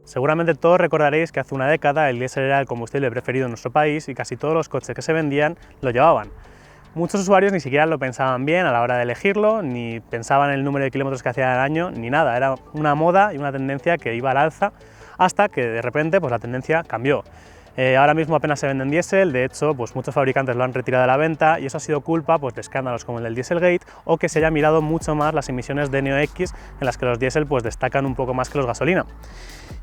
Seguramente todos recordaréis que hace una década el diésel era el combustible preferido en nuestro país y casi todos los coches que se vendían lo llevaban. Muchos usuarios ni siquiera lo pensaban bien a la hora de elegirlo, ni pensaban en el número de kilómetros que hacía al año, ni nada. Era una moda y una tendencia que iba al alza hasta que de repente pues, la tendencia cambió. Ahora mismo apenas se venden diésel, de hecho pues muchos fabricantes lo han retirado de la venta y eso ha sido culpa pues, de escándalos como el del Dieselgate o que se haya mirado mucho más las emisiones de NOx en las que los diésel pues, destacan un poco más que los gasolina.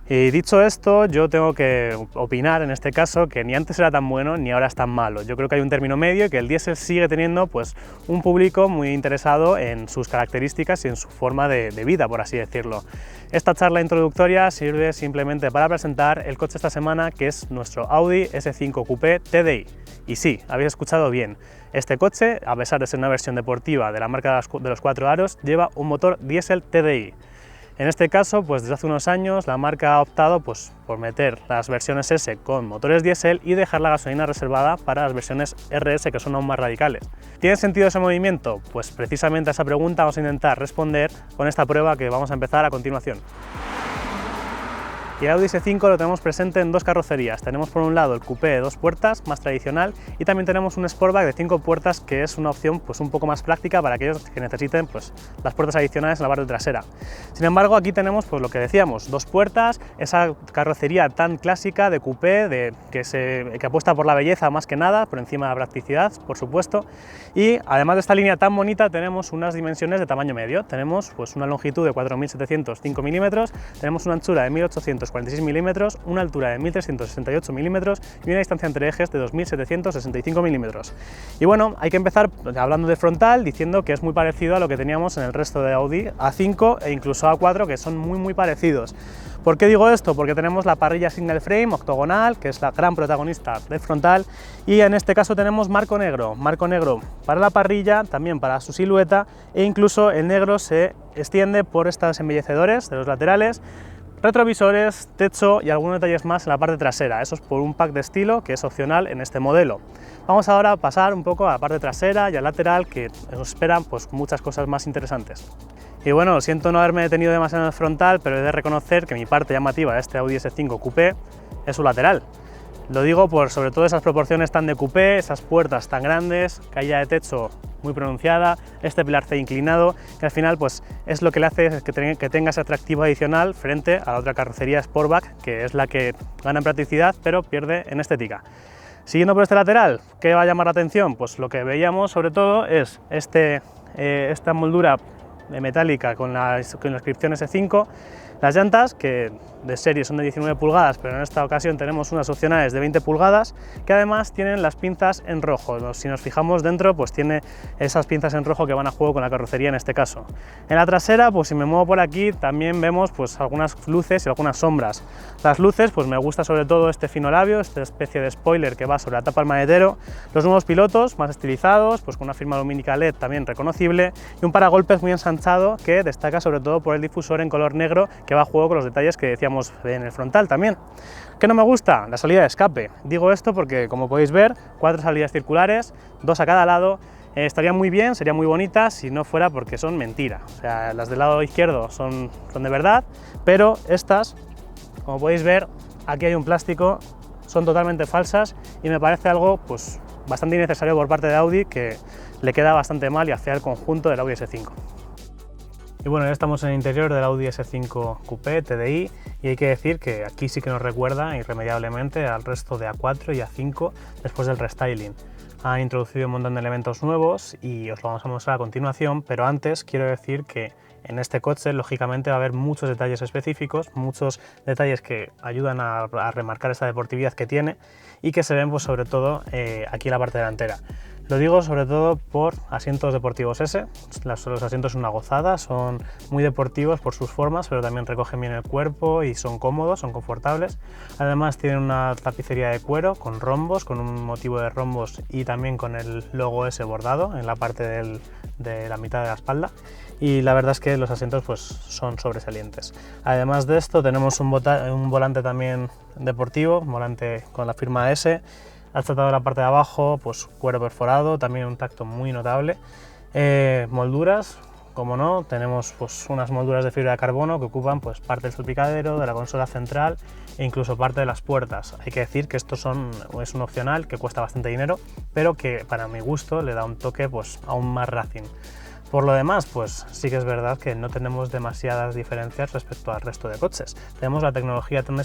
Y dicho esto, yo tengo que opinar en este caso que ni antes era tan bueno ni ahora es tan malo. Yo creo que hay un término medio y que el diésel sigue teniendo pues, un público muy interesado en sus características y en su forma de vida, por así decirlo. Esta charla introductoria sirve simplemente para presentar el coche esta semana, que es nuestro Audi S5 Coupé TDI. Y sí, habéis escuchado bien. Este coche, a pesar de ser una versión deportiva de la marca de los 4 aros, lleva un motor diésel TDI. En este caso, pues desde hace unos años la marca ha optado pues, por meter las versiones S con motores diésel y dejar la gasolina reservada para las versiones RS, que son aún más radicales. ¿Tiene sentido ese movimiento? Pues precisamente a esa pregunta vamos a intentar responder con esta prueba que vamos a empezar a continuación. Y el Audi S5 lo tenemos presente en dos carrocerías. Tenemos por un lado el coupé de 2 puertas, más tradicional, y también tenemos un Sportback de 5 puertas, que es una opción pues, un poco más práctica para aquellos que necesiten pues, las puertas adicionales en la parte trasera. Sin embargo, aquí tenemos pues, lo que decíamos, 2 puertas, esa carrocería tan clásica de coupé, que apuesta por la belleza más que nada, por encima de la practicidad, por supuesto, y además de esta línea tan bonita, tenemos unas dimensiones de tamaño medio. Tenemos pues, una longitud de 4.705 milímetros, tenemos una anchura de 1.846 milímetros, una altura de 1.368 milímetros y una distancia entre ejes de 2.765 milímetros. Y bueno, hay que empezar hablando de frontal, diciendo que es muy parecido a lo que teníamos en el resto de Audi A5 e incluso A4, que son muy parecidos. ¿Por qué digo esto? Porque tenemos la parrilla single frame octogonal, que es la gran protagonista del frontal, y en este caso tenemos marco negro para la parrilla, también para su silueta, e incluso el negro se extiende por estos embellecedores de los laterales, retrovisores, techo y algunos detalles más en la parte trasera. Eso es por un pack de estilo que es opcional en este modelo. Vamos ahora a pasar un poco a la parte trasera y al lateral, que nos esperan pues, muchas cosas más interesantes. Y bueno, siento no haberme detenido demasiado en el frontal, pero he de reconocer que mi parte llamativa de este Audi S5 Coupé es su lateral. Lo digo por sobre todo esas proporciones tan de coupé, esas puertas tan grandes, caída de techo muy pronunciada, este pilar C inclinado, que al final pues, es lo que le hace que tenga ese atractivo adicional frente a la otra carrocería Sportback, que es la que gana en practicidad pero pierde en estética. Siguiendo por este lateral, ¿qué va a llamar la atención? Pues lo que veíamos sobre todo es esta moldura metálica con la inscripción S5, las llantas, que de serie son de 19 pulgadas, pero en esta ocasión tenemos unas opcionales de 20 pulgadas, que además tienen las pinzas en rojo. Si nos fijamos dentro, pues tiene esas pinzas en rojo que van a juego con la carrocería en este caso. En la trasera, pues si me muevo por aquí, también vemos pues algunas luces y algunas sombras. Las luces, pues me gusta sobre todo este fino labio, esta especie de spoiler que va sobre la tapa del maletero, los nuevos pilotos más estilizados, pues con una firma lumínica LED también reconocible, y un paragolpes muy ensanchado que destaca sobre todo por el difusor en color negro que va a juego con los detalles que decíamos en el frontal también. ¿Qué no me gusta? La salida de escape. Digo esto porque, como podéis ver, 4 salidas circulares, 2 a cada lado. Estaría muy bien, sería muy bonita si no fuera porque son mentira. O sea, las del lado izquierdo son de verdad, pero estas, como podéis ver, aquí hay un plástico, son totalmente falsas y me parece algo pues, bastante innecesario por parte de Audi, que le queda bastante mal y hacia el conjunto del Audi S5. Y bueno, ya estamos en el interior del Audi S5 Coupé TDI y hay que decir que aquí sí que nos recuerda irremediablemente al resto de A4 y A5 después del restyling. Han introducido un montón de elementos nuevos y os lo vamos a mostrar a continuación, pero antes quiero decir que en este coche lógicamente va a haber muchos detalles específicos, muchos detalles que ayudan a remarcar esa deportividad que tiene y que se ven pues, sobre todo aquí en la parte delantera. Lo digo sobre todo por asientos deportivos S, los asientos son una gozada, son muy deportivos por sus formas, pero también recogen bien el cuerpo y son cómodos, son confortables. Además tienen una tapicería de cuero con rombos, con un motivo de rombos y también con el logo S bordado en la parte de la mitad de la espalda. Y la verdad es que los asientos pues, son sobresalientes. Además de esto tenemos un volante también deportivo, un volante con la firma S. Al tratado de la parte de abajo, pues cuero perforado, también un tacto muy notable. Molduras como no, tenemos pues unas molduras de fibra de carbono que ocupan pues parte del salpicadero, de la consola central e incluso parte de las puertas. Hay que decir que esto es un opcional que cuesta bastante dinero, pero que para mi gusto le da un toque pues aún más racing. Por lo demás, pues sí que es verdad que no tenemos demasiadas diferencias respecto al resto de coches. Tenemos la tecnología tan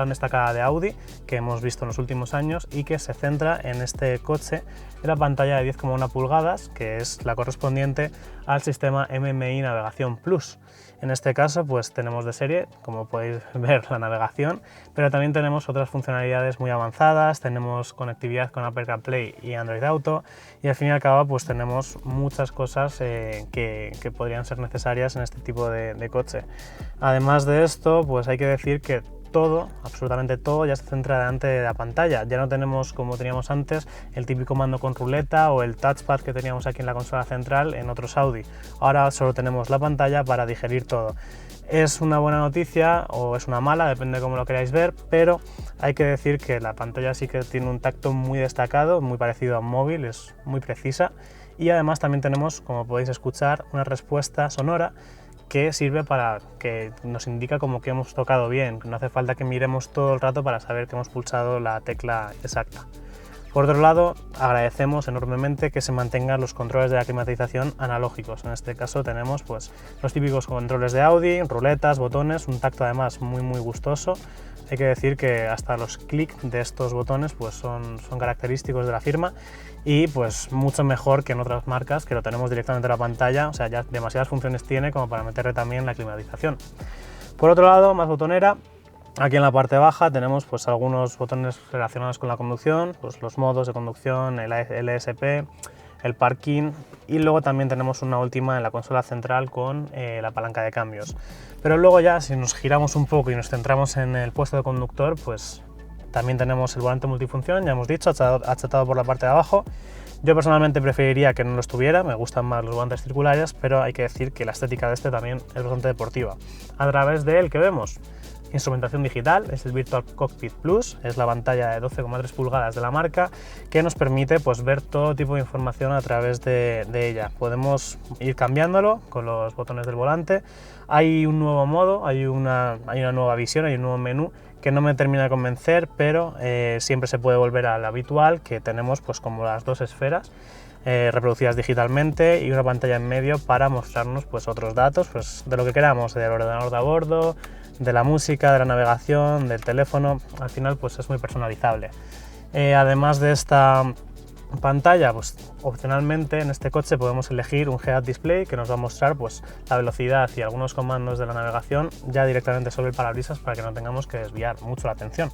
destacada de Audi que hemos visto en los últimos años y que se centra en este coche en la pantalla de 10,1 pulgadas, que es la correspondiente al sistema MMI Navegación Plus. En este caso, pues tenemos de serie, como podéis ver, la navegación, pero también tenemos otras funcionalidades muy avanzadas, tenemos conectividad con Apple CarPlay y Android Auto, y al fin y al cabo pues tenemos muchas cosas que podrían ser necesarias en este tipo de coche. Además de esto, pues hay que decir que todo, absolutamente todo, ya se centra delante de la pantalla. Ya no tenemos, como teníamos antes, el típico mando con ruleta o el touchpad que teníamos aquí en la consola central en otros Audi. Ahora solo tenemos la pantalla para digerir todo. Es una buena noticia o es una mala, depende de cómo lo queráis ver, pero hay que decir que la pantalla sí que tiene un tacto muy destacado, muy parecido a un móvil, es muy precisa, y además también tenemos, como podéis escuchar, una respuesta sonora que sirve para que nos indica como que hemos tocado bien, no hace falta que miremos todo el rato para saber que hemos pulsado la tecla exacta. Por otro lado, agradecemos enormemente que se mantengan los controles de la climatización analógicos. En este caso tenemos pues los típicos controles de Audi, ruletas, botones, un tacto además muy gustoso. Hay que decir que hasta los clics de estos botones pues son característicos de la firma y pues mucho mejor que en otras marcas que lo tenemos directamente en la pantalla, o sea, ya demasiadas funciones tiene como para meterle también la climatización. Por otro lado, más botonera. Aquí en la parte baja tenemos pues algunos botones relacionados con la conducción, pues los modos de conducción, el ESP, el parking, y luego también tenemos una última en la consola central con la palanca de cambios. Pero luego ya si nos giramos un poco y nos centramos en el puesto de conductor, pues también tenemos el volante multifunción, ya hemos dicho, achatado por la parte de abajo. Yo personalmente preferiría que no lo estuviera, me gustan más los volantes circulares, pero hay que decir que la estética de este también es bastante deportiva. A través de él, ¿qué vemos? Instrumentación digital, es el Virtual Cockpit Plus, es la pantalla de 12,3 pulgadas de la marca que nos permite pues, ver todo tipo de información a través de ella. Podemos ir cambiándolo con los botones del volante. Hay un nuevo modo, hay una nueva visión, hay un nuevo menú que no me termina de convencer, pero siempre se puede volver al habitual, que tenemos pues, como las dos esferas reproducidas digitalmente y una pantalla en medio para mostrarnos pues, otros datos pues, de lo que queramos, del ordenador de a bordo, de la música, de la navegación, del teléfono. Al final pues es muy personalizable. Además de esta pantalla, pues opcionalmente en este coche podemos elegir un Head-Up Display que nos va a mostrar pues la velocidad y algunos comandos de la navegación ya directamente sobre el parabrisas para que no tengamos que desviar mucho la atención.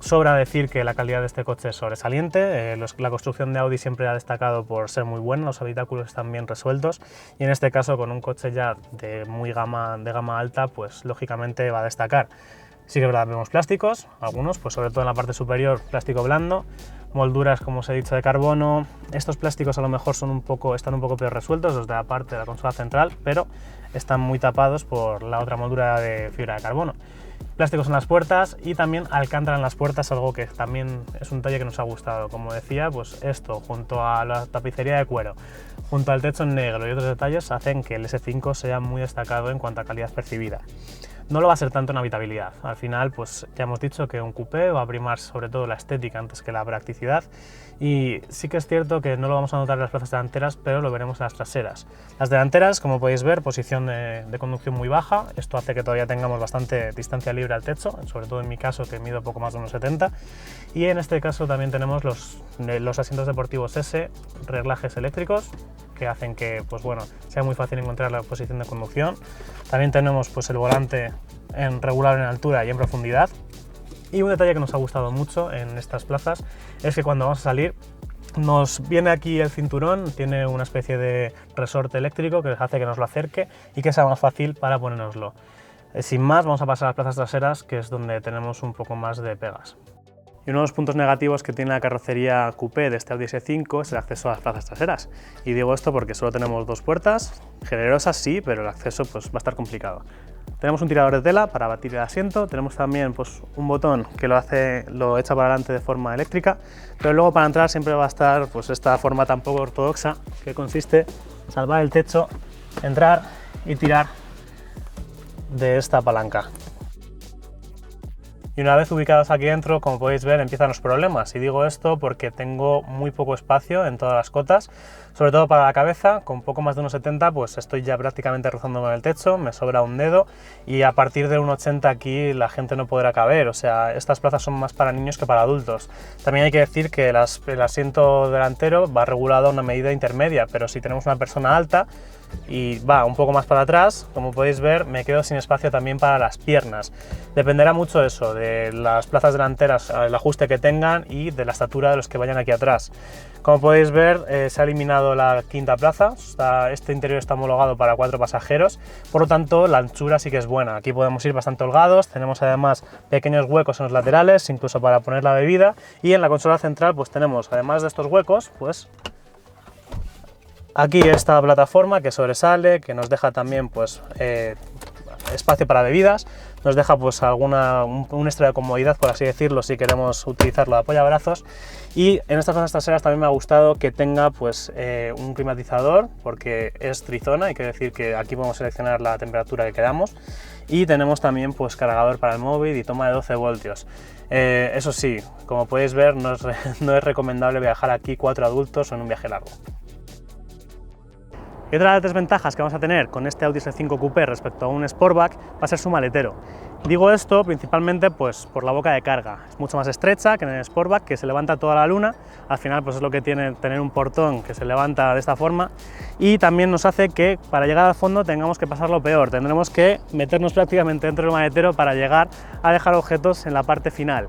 Sobra decir que la calidad de este coche es sobresaliente, la construcción de Audi siempre ha destacado por ser muy buena, los habitáculos están bien resueltos y en este caso con un coche ya de gama alta, pues lógicamente va a destacar. Sí que es verdad, vemos plásticos, algunos, pues sobre todo en la parte superior plástico blando, molduras como os he dicho de carbono. Estos plásticos a lo mejor están un poco peor resueltos, los de la parte de la consola central, pero están muy tapados por la otra moldura de fibra de carbono. Plásticos en las puertas y también alcántara en las puertas, algo que también es un detalle que nos ha gustado. Como decía, pues esto junto a la tapicería de cuero, junto al techo en negro y otros detalles hacen que el S5 sea muy destacado en cuanto a calidad percibida. No lo va a ser tanto en habitabilidad. Al final, pues ya hemos dicho que un coupé va a primar sobre todo la estética antes que la practicidad y sí que es cierto que no lo vamos a notar en las plazas delanteras, pero lo veremos en las traseras. Las delanteras, como podéis ver, posición de conducción muy baja. Esto hace que todavía tengamos bastante distancia libre al techo, sobre todo en mi caso que mido poco más de 1,70. Y en este caso también tenemos los asientos deportivos S, reglajes eléctricos, que hacen que pues bueno, sea muy fácil encontrar la posición de conducción. También tenemos pues, el volante regular en altura y en profundidad. Y un detalle que nos ha gustado mucho en estas plazas es que cuando vamos a salir nos viene aquí el cinturón, tiene una especie de resorte eléctrico que hace que nos lo acerque y que sea más fácil para ponérnoslo. Sin más, vamos a pasar a las plazas traseras, que es donde tenemos un poco más de pegas. Y uno de los puntos negativos que tiene la carrocería coupé de este Audi S5 es el acceso a las plazas traseras. Y digo esto porque solo tenemos dos puertas, generosas sí, pero el acceso pues, va a estar complicado. Tenemos un tirador de tela para batir el asiento, tenemos también pues, un botón que lo echa para adelante de forma eléctrica, pero luego para entrar siempre va a estar pues, esta forma tan poco ortodoxa que consiste en salvar el techo entrar y tirar de esta palanca. Y una vez ubicados aquí dentro, como podéis ver, empiezan los problemas. Y digo esto porque tengo muy poco espacio en todas las cotas, sobre todo para la cabeza. Con poco más de 1,70 pues estoy ya prácticamente rozando con el techo, me sobra un dedo, y a partir de 1,80 aquí la gente no podrá caber. O sea, estas plazas son más para niños que para adultos. También hay que decir que el asiento delantero va regulado a una medida intermedia, pero si tenemos una persona alta y va un poco más para atrás, como podéis ver, me quedo sin espacio también para las piernas. Dependerá mucho eso, de las plazas delanteras, el ajuste que tengan y de la estatura de los que vayan aquí atrás. Como podéis ver, se ha eliminado la quinta plaza, este interior está homologado para 4 pasajeros, por lo tanto la anchura sí que es buena. Aquí podemos ir bastante holgados, tenemos además pequeños huecos en los laterales, incluso para poner la bebida, y en la consola central pues tenemos, además de estos huecos, pues aquí esta plataforma que sobresale, que nos deja también pues espacio para bebidas, nos deja pues un extra de comodidad, por así decirlo, si queremos utilizarlo de apoyabrazos. Y en estas plazas traseras también me ha gustado que tenga pues un climatizador, porque es trizona, hay que decir que aquí podemos seleccionar la temperatura que queramos, y tenemos también pues cargador para el móvil y toma de 12 voltios. Eso sí, como podéis ver, no es recomendable viajar aquí 4 adultos o en un viaje largo. Y otra de las desventajas que vamos a tener con este Audi S5 Coupé respecto a un Sportback va a ser su maletero. Digo esto principalmente pues por la boca de carga, es mucho más estrecha que en el Sportback, que se levanta toda la luna. Al final pues es lo que tiene tener un portón que se levanta de esta forma, y también nos hace que para llegar al fondo tengamos que pasarlo peor, tendremos que meternos prácticamente dentro del maletero para llegar a dejar objetos en la parte final.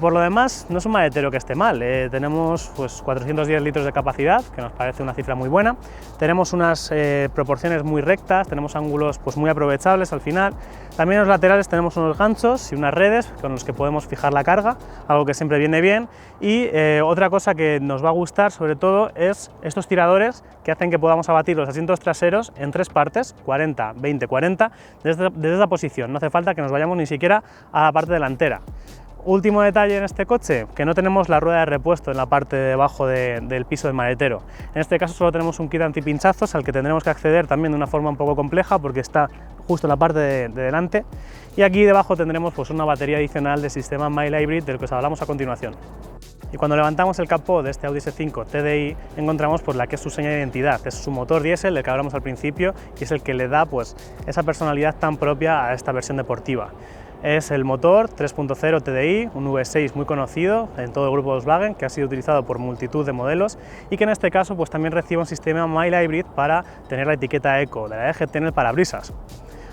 Por lo demás, no es un maletero que esté mal, tenemos pues 410 litros de capacidad, que nos parece una cifra muy buena, tenemos unas proporciones muy rectas, tenemos ángulos pues muy aprovechables al final. También en los laterales tenemos unos ganchos y unas redes con los que podemos fijar la carga, algo que siempre viene bien. Y otra cosa que nos va a gustar sobre todo es estos tiradores que hacen que podamos abatir los asientos traseros en 3 partes, 40, 20, 40, desde esa posición, no hace falta que nos vayamos ni siquiera a la parte delantera. Último detalle en este coche, que no tenemos la rueda de repuesto en la parte de abajo del piso del maletero. En este caso solo tenemos un kit antipinchazos al que tendremos que acceder también de una forma un poco compleja, porque está justo en la parte de delante. Y aquí debajo tendremos pues una batería adicional del sistema Mild Hybrid del que os hablamos a continuación. Y cuando levantamos el capó de este Audi S5 TDI encontramos pues la que es su seña de identidad, es su motor diésel del que hablamos al principio, y es el que le da pues esa personalidad tan propia a esta versión deportiva. Es el motor 3.0 TDI, un V6 muy conocido en todo el grupo Volkswagen, que ha sido utilizado por multitud de modelos y que en este caso pues también recibe un sistema Mild Hybrid para tener la etiqueta Eco de la EGT en el parabrisas.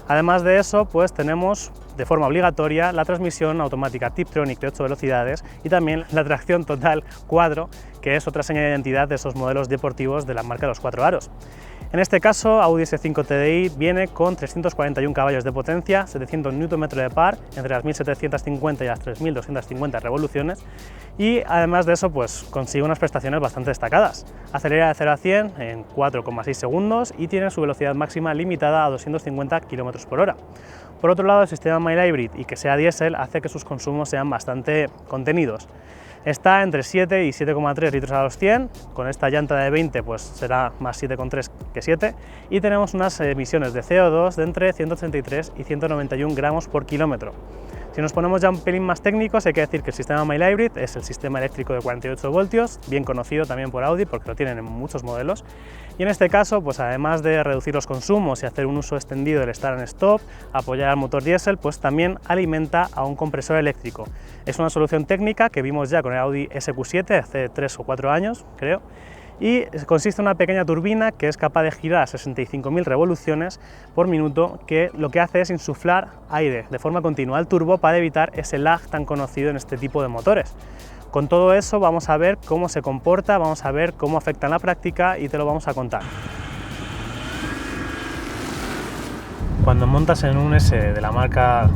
Además de eso, pues tenemos de forma obligatoria la transmisión automática Tiptronic de 8 velocidades y también la tracción total 4, que es otra seña de identidad de esos modelos deportivos de la marca de los 4 aros. En este caso, Audi S5 TDI viene con 341 caballos de potencia, 700 Nm de par, entre las 1750 y las 3250 revoluciones, y además de eso pues consigue unas prestaciones bastante destacadas. Acelera de 0 a 100 en 4,6 segundos y tiene su velocidad máxima limitada a 250 km/h. Por otro lado, el sistema Mild Hybrid y que sea diésel hace que sus consumos sean bastante contenidos. Está entre 7 y 7,3 litros a los 100, con esta llanta de 20 pues será más 7,3 que 7, y tenemos unas emisiones de CO2 de entre 183 y 191 gramos por kilómetro. Si nos ponemos ya un pelín más técnicos, hay que decir que el sistema Mild Hybrid es el sistema eléctrico de 48 voltios, bien conocido también por Audi porque lo tienen en muchos modelos, y en este caso, pues además de reducir los consumos y hacer un uso extendido del estar en stop, apoyar al motor diésel, pues también alimenta a un compresor eléctrico. Es una solución técnica que vimos ya con el Audi SQ7 hace 3 o 4 años, creo, y consiste en una pequeña turbina que es capaz de girar a 65.000 revoluciones por minuto, que lo que hace es insuflar aire de forma continua al turbo para evitar ese lag tan conocido en este tipo de motores. Con todo eso vamos a ver cómo se comporta, vamos a ver cómo afecta en la práctica y te lo vamos a contar. Cuando montas en un S de la marca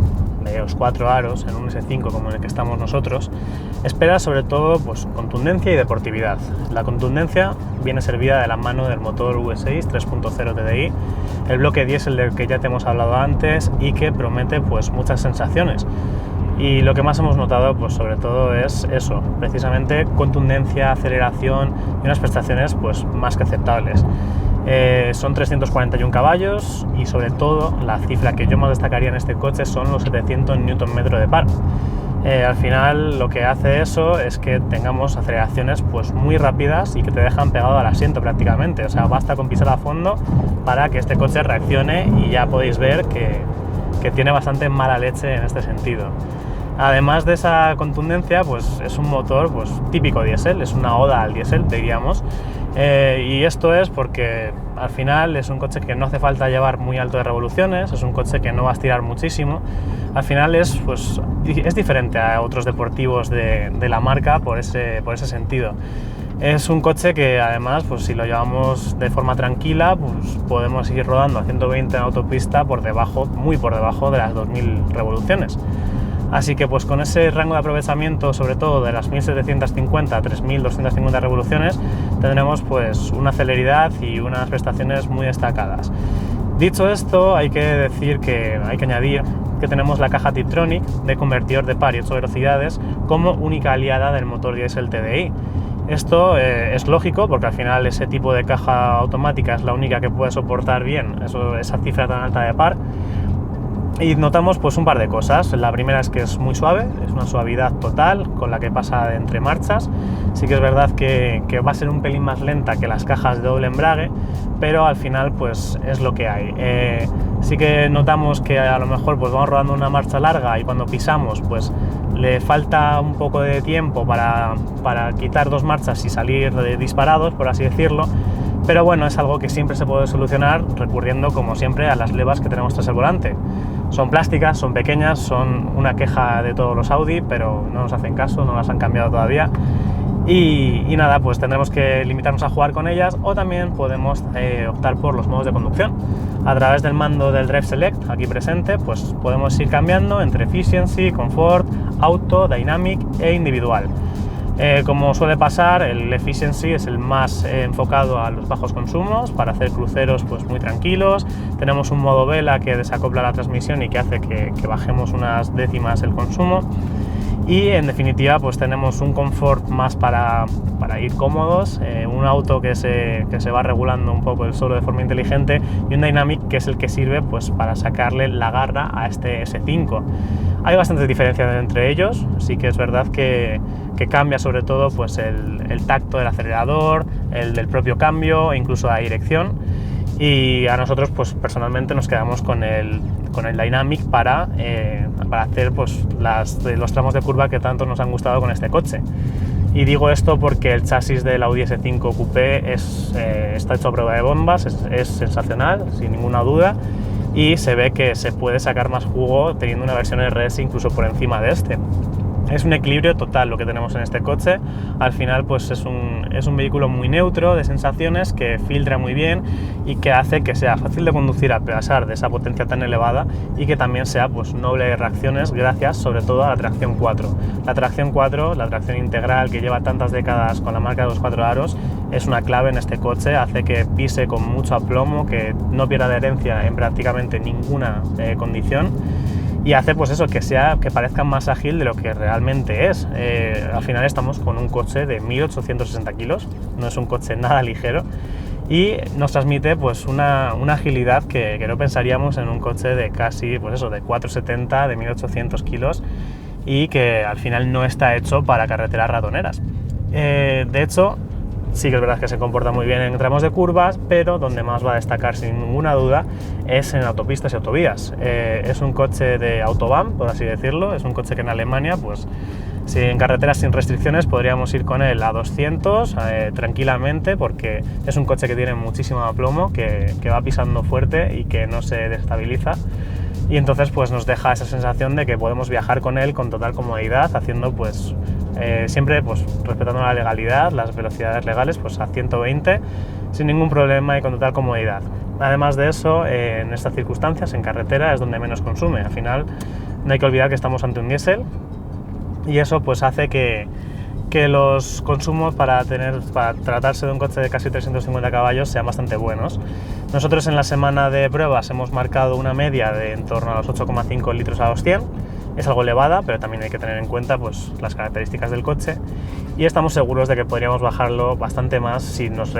de los 4 aros, en un S5 como en el que estamos nosotros, esperas sobre todo pues, contundencia y deportividad. La contundencia viene servida de la mano del motor V6 3.0 TDI, el bloque diésel del que ya te hemos hablado antes y que promete pues, muchas sensaciones. Y lo que más hemos notado pues, sobre todo es eso, precisamente contundencia, aceleración y unas prestaciones pues, más que aceptables. Son 341 caballos y sobre todo la cifra que yo más destacaría en este coche son los 700 Nm de par. Al final lo que hace eso es que tengamos aceleraciones pues muy rápidas y que te dejan pegado al asiento prácticamente, o sea, basta con pisar a fondo para que este coche reaccione y ya podéis ver que tiene bastante mala leche en este sentido. Además de esa contundencia, pues es un motor pues típico diésel, es una oda al diésel, diríamos, y esto es porque al final es un coche que no hace falta llevar muy alto de revoluciones, es un coche que no va a estirar muchísimo. Al final es diferente a otros deportivos de la marca por ese sentido. Es un coche que además, pues si lo llevamos de forma tranquila, pues podemos ir rodando a 120 en autopista muy por debajo de las 2000 revoluciones. Así que pues con ese rango de aprovechamiento, sobre todo de las 1750 a 3250 revoluciones, tendremos pues una celeridad y unas prestaciones muy destacadas. Dicho esto, hay que añadir que tenemos la caja Tiptronic de convertidor de par y 8 velocidades como única aliada del motor diésel TDI. Esto es lógico porque al final ese tipo de caja automática es la única que puede soportar bien esa cifra tan alta de par. Y notamos pues un par de cosas. La primera es que es muy suave, es una suavidad total con la que pasa de entre marchas. Sí que es verdad que va a ser un pelín más lenta que las cajas de doble embrague, pero al final pues es lo que hay. Sí que notamos que a lo mejor pues vamos rodando una marcha larga y cuando pisamos pues le falta un poco de tiempo para quitar dos marchas y salir disparados, por así decirlo. Pero bueno, es algo que siempre se puede solucionar recurriendo, como siempre, a las levas que tenemos tras el volante. Son plásticas, son pequeñas, son una queja de todos los Audi, pero no nos hacen caso, no las han cambiado todavía. Y nada, pues tendremos que limitarnos a jugar con ellas, o también podemos optar por los modos de conducción. A través del mando del Drive Select, aquí presente, pues podemos ir cambiando entre Efficiency, Comfort, Auto, Dynamic e Individual. Como suele pasar, el Efficiency es el más enfocado a los bajos consumos, para hacer cruceros pues muy tranquilos. Tenemos un modo vela que desacopla la transmisión y que hace que bajemos unas décimas el consumo. Y en definitiva pues tenemos un Comfort más para ir cómodos, un Auto que se va regulando un poco el suelo de forma inteligente, y un Dynamic que es el que sirve pues para sacarle la garra a este S5. Hay bastantes diferencias entre ellos, sí que es verdad que cambia sobre todo pues el tacto del acelerador, el del propio cambio e incluso la dirección, y a nosotros pues personalmente nos quedamos con el Dynamic para hacer pues los tramos de curva que tanto nos han gustado con este coche. Y digo esto porque el chasis del Audi S5 Coupé está hecho a prueba de bombas, es sensacional, sin ninguna duda, y se ve que se puede sacar más jugo teniendo una versión RS incluso por encima de este. Es un equilibrio total lo que tenemos en este coche. Al final pues es un vehículo muy neutro de sensaciones, que filtra muy bien y que hace que sea fácil de conducir a pesar de esa potencia tan elevada, y que también sea pues noble de reacciones gracias sobre todo a la tracción 4. La tracción 4, la tracción integral que lleva tantas décadas con la marca de los 4 aros, es una clave en este coche, hace que pise con mucho aplomo, que no pierda adherencia en prácticamente ninguna condición. Y hace pues eso, que parezca más ágil de lo que realmente es. Al final estamos con un coche de 1860 kilos, no es un coche nada ligero, y nos transmite pues una agilidad que no pensaríamos en un coche de casi pues eso, de 470, de 1800 kilos, y que al final no está hecho para carreteras ratoneras. De hecho, sí que es verdad que se comporta muy bien en tramos de curvas, pero donde más va a destacar sin ninguna duda es en autopistas y autovías. Es un coche de Autobahn, por así decirlo, es un coche que en Alemania, pues si en carreteras sin restricciones podríamos ir con él a 200 tranquilamente, porque es un coche que tiene muchísimo aplomo, que va pisando fuerte y que no se destabiliza. Y entonces pues nos deja esa sensación de que podemos viajar con él con total comodidad, haciendo pues siempre pues respetando la legalidad, las velocidades legales, pues a 120 sin ningún problema y con total comodidad. Además de eso, en estas circunstancias en carretera es donde menos consume. Al final no hay que olvidar que estamos ante un diésel, y eso pues hace que los consumos para tratarse de un coche de casi 350 caballos sean bastante buenos. Nosotros en la semana de pruebas hemos marcado una media de en torno a los 8,5 litros a los 100, es algo elevada, pero también hay que tener en cuenta pues, las características del coche, y estamos seguros de que podríamos bajarlo bastante más si nos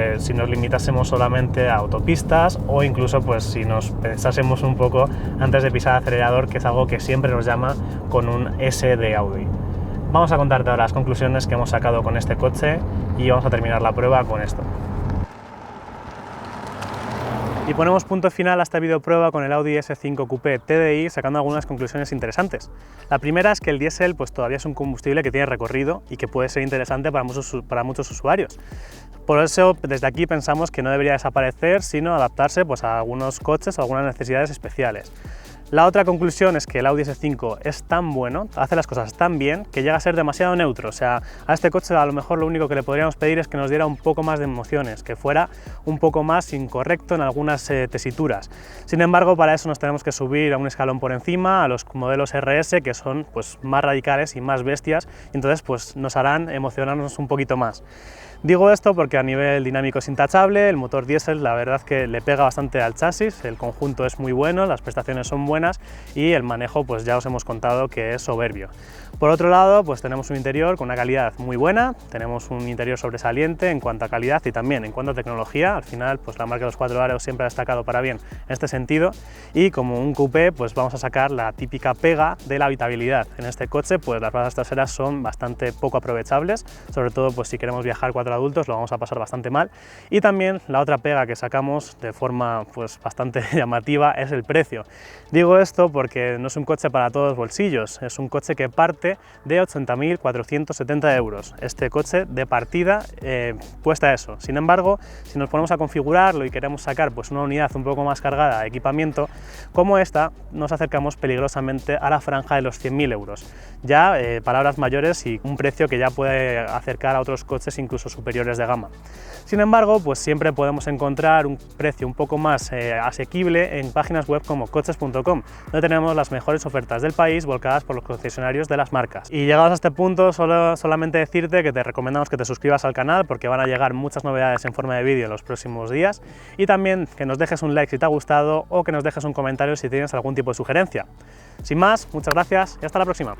limitásemos solamente a autopistas, o incluso pues, si nos pensásemos un poco antes de pisar el acelerador, que es algo que siempre nos llama con un S de Audi. Vamos a contarte ahora las conclusiones que hemos sacado con este coche y vamos a terminar la prueba con esto. Y ponemos punto final a esta videoprueba con el Audi S5 Coupé TDI, sacando algunas conclusiones interesantes. La primera es que el diésel pues, todavía es un combustible que tiene recorrido y que puede ser interesante para muchos usuarios. Por eso, desde aquí pensamos que no debería desaparecer, sino adaptarse pues, a algunos coches o algunas necesidades especiales. La otra conclusión es que el Audi S5 es tan bueno, hace las cosas tan bien, que llega a ser demasiado neutro. O sea, a este coche a lo mejor lo único que le podríamos pedir es que nos diera un poco más de emociones, que fuera un poco más incorrecto en algunas tesituras. Sin embargo, para eso nos tenemos que subir a un escalón por encima, a los modelos RS, que son pues, más radicales y más bestias, y entonces pues, nos harán emocionarnos un poquito más. Digo esto porque a nivel dinámico es intachable, el motor diésel la verdad que le pega bastante al chasis, el conjunto es muy bueno, las prestaciones son buenas y el manejo pues ya os hemos contado que es soberbio. Por otro lado pues tenemos un interior con una calidad muy buena, tenemos un interior sobresaliente en cuanto a calidad y también en cuanto a tecnología. Al final pues la marca de los 4 aros siempre ha destacado para bien en este sentido, y como un coupé pues vamos a sacar la típica pega de la habitabilidad. En este coche pues las plazas traseras son bastante poco aprovechables, sobre todo pues si queremos viajar 4 adultos lo vamos a pasar bastante mal. Y también la otra pega que sacamos de forma pues bastante llamativa es el precio. Digo esto porque no es un coche para todos los bolsillos, es un coche que parte de 80.470 euros. Este coche de partida cuesta eso. Sin embargo, si nos ponemos a configurarlo y queremos sacar pues una unidad un poco más cargada de equipamiento como esta, nos acercamos peligrosamente a la franja de los 100.000 euros. Ya palabras mayores y un precio que ya puede acercar a otros coches incluso superiores de gama. Sin embargo, pues siempre podemos encontrar un precio un poco más asequible en páginas web como coches.com, donde tenemos las mejores ofertas del país volcadas por los concesionarios de las marcas. Y llegados a este punto, solamente decirte que te recomendamos que te suscribas al canal porque van a llegar muchas novedades en forma de vídeo en los próximos días, y también que nos dejes un like si te ha gustado o que nos dejes un comentario si tienes algún tipo de sugerencia. Sin más, muchas gracias y hasta la próxima.